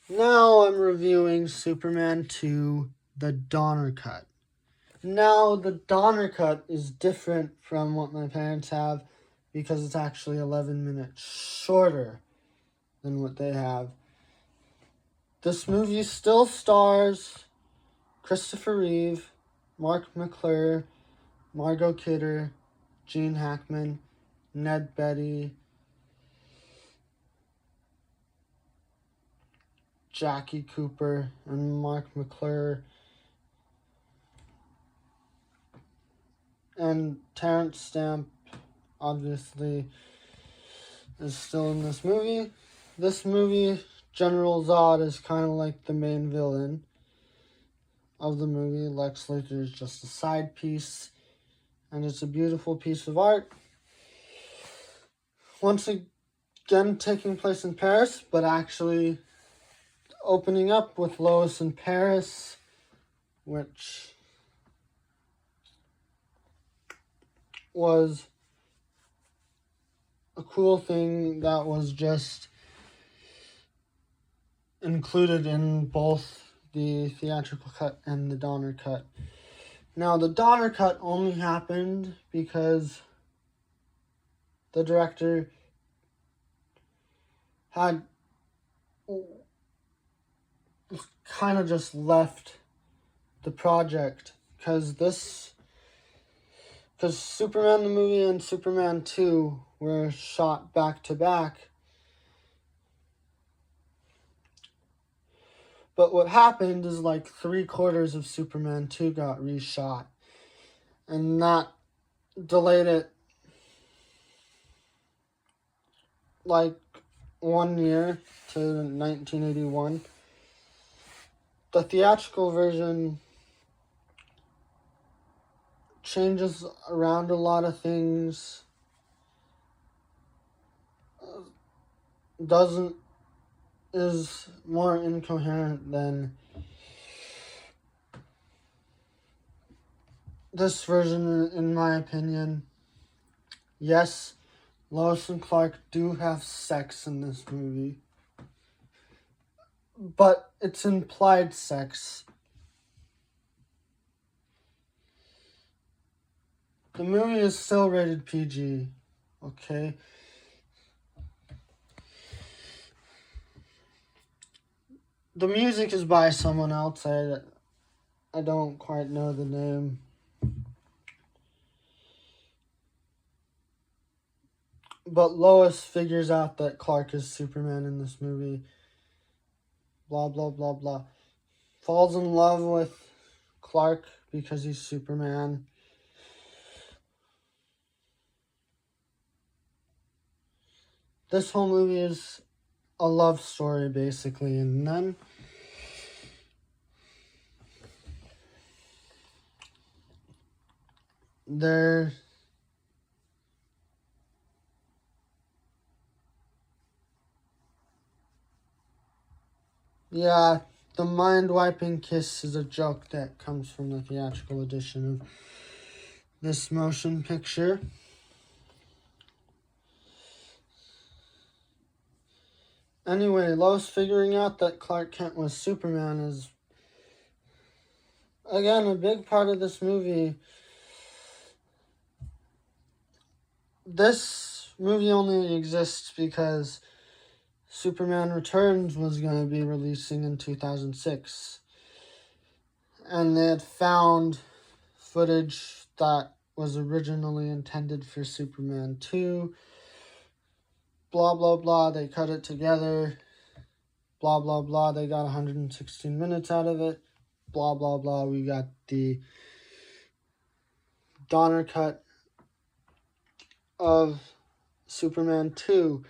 Now I'm reviewing Superman 2, the Donner Cut. Now, the Donner Cut is different from what my parents have because it's actually 11 minutes shorter than what they have. This movie still stars Christopher Reeve, Mark McClure, Margot Kidder, Gene Hackman, Ned Beatty, Jackie Cooper, and Mark McClure, and Terrence Stamp, obviously, is still in this movie. This movie, General Zod is kind of like the main villain of the movie. Lex Luthor is just a side piece, and it's a beautiful piece of art. Once again, taking place in Paris, but actually opening up with Lois in Paris, which was a cool thing that was just included in both the theatrical cut and the Donner Cut. Now, the Donner Cut only happened because the director had kind of just left the project because Superman the movie and Superman 2 were shot back to back. But what happened is like 3/4 of Superman 2 got reshot. And that delayed it like 1 year to 1981. The theatrical version changes around a lot of things. Is more incoherent than this version, in my opinion. Yes, Lois and Clark do have sex in this movie, but it's implied sex. The movie is still rated PG, okay? The music is by someone else. I don't quite know the name. But Lois figures out that Clark is Superman in this movie. Blah, blah, blah, blah. Falls in love with Clark because he's Superman. This whole movie is a love story, basically, and then the mind-wiping kiss is a joke that comes from the theatrical edition of this motion picture. Anyway, Lois figuring out that Clark Kent was Superman is, again, a big part of this movie. This movie only exists because Superman Returns was going to be releasing in 2006. And they had found footage that was originally intended for Superman 2. Blah, blah, blah. They cut it together. Blah, blah, blah. They got 116 minutes out of it. Blah, blah, blah. We got the Donner Cut of Superman 2.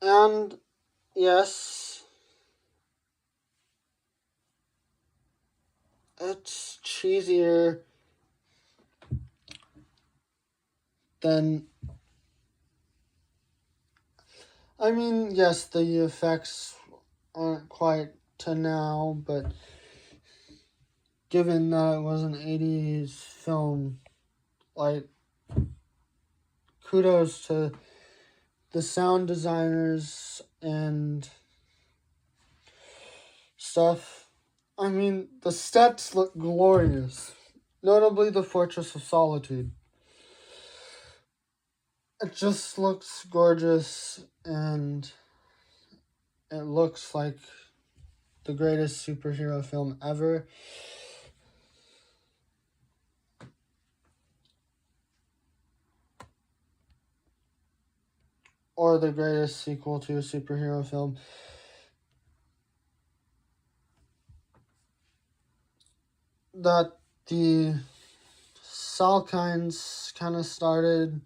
And yes, it's cheesier than, I mean, yes, the effects aren't quite to now, but given that it was an 80s film. Like, kudos to the sound designers and stuff. I mean, the sets look glorious, notably the Fortress of Solitude. It just looks gorgeous, and it looks like the greatest superhero film ever. Or the greatest sequel to a superhero film. That the Salkinds kind of started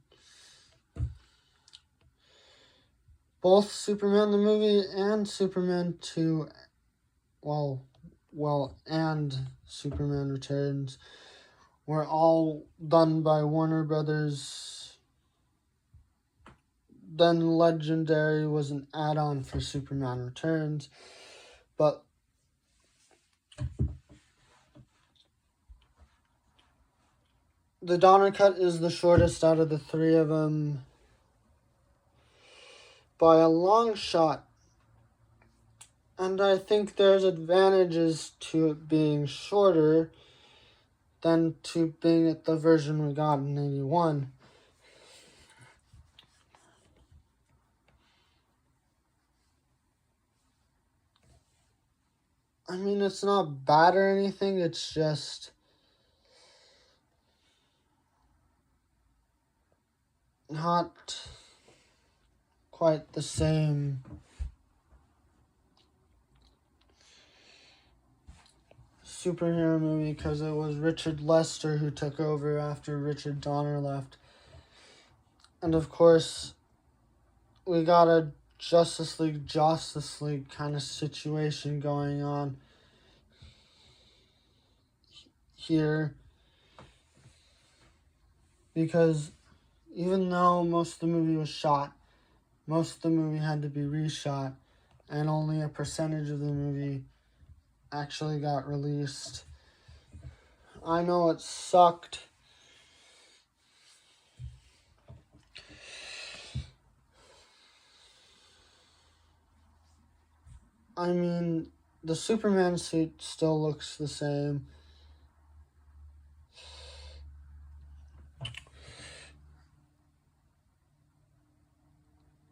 both Superman the movie and Superman 2, and Superman Returns were all done by Warner Brothers. Then Legendary was an add-on for Superman Returns, but the Donner Cut is the shortest out of the three of them by a long shot. And I think there's advantages to it being shorter than to being at the version we got in 81. I mean, it's not bad or anything, it's just not quite the same superhero movie because it was Richard Lester who took over after Richard Donner left. And of course, we got a Justice League kind of situation going on here, because even though most of the movie was shot, most of the movie had to be reshot, and only a percentage of the movie actually got released. I know it sucked. I mean, the Superman suit still looks the same.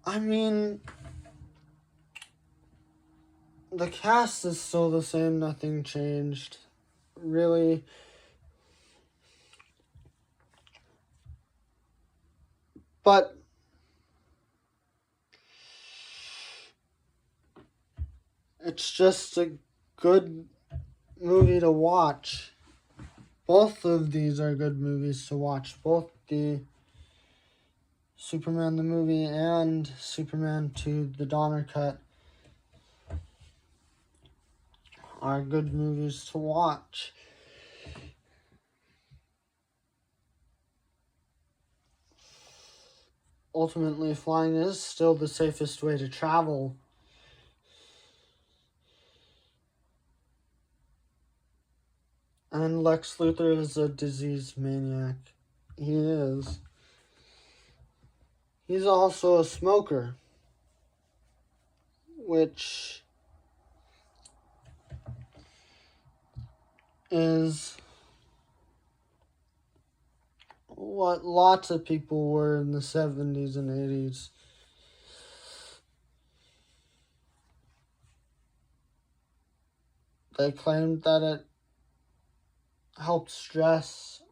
I mean, the cast is still the same, nothing changed, really. But it's just a good movie to watch. Both of these are good movies to watch. Both the Superman the movie and Superman 2 the Donner Cut are good movies to watch. Ultimately, flying is still the safest way to travel. And Lex Luthor is a disease maniac. He is. He's also a smoker, which is what lots of people were in the 70s and 80s. They claimed that it helped stress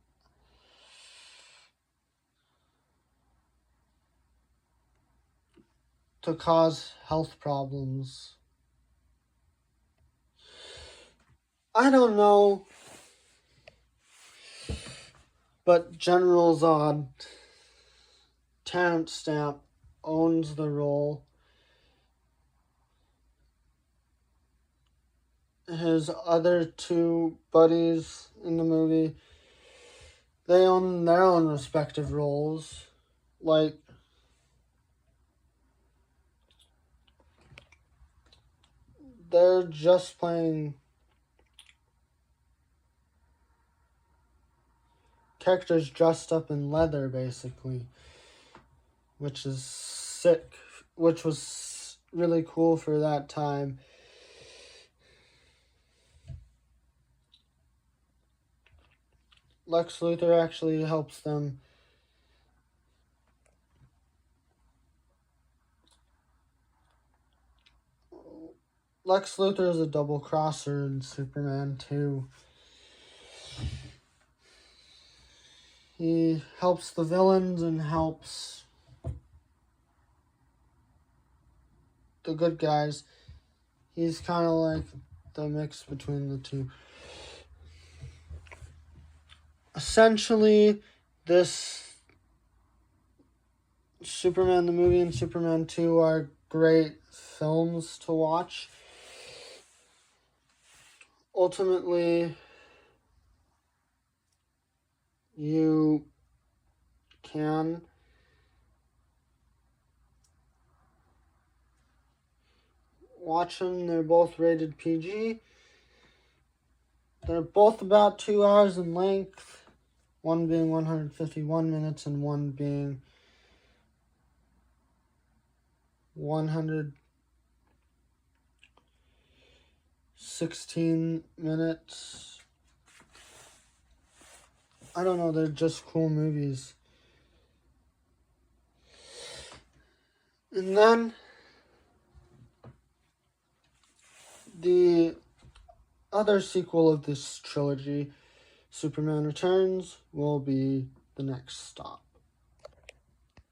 to cause health problems. I don't know, but General Zod, Terrence Stamp, owns the role. His other two buddies in the movie, they own their own respective roles. Like, they're just playing characters dressed up in leather, basically, which is sick, which was really cool for that time. Lex Luthor actually helps them. Lex Luthor is a double crosser in Superman 2. He helps the villains and helps the good guys. He's kind of like the mix between the two. Essentially, this Superman the movie and Superman 2 are great films to watch. Ultimately, you can watch them. They're both rated PG. They're both about 2 hours in length, one being 151 minutes and one being 116 minutes. I don't know, they're just cool movies. And then the other sequel of this trilogy, Superman Returns, will be the next stop.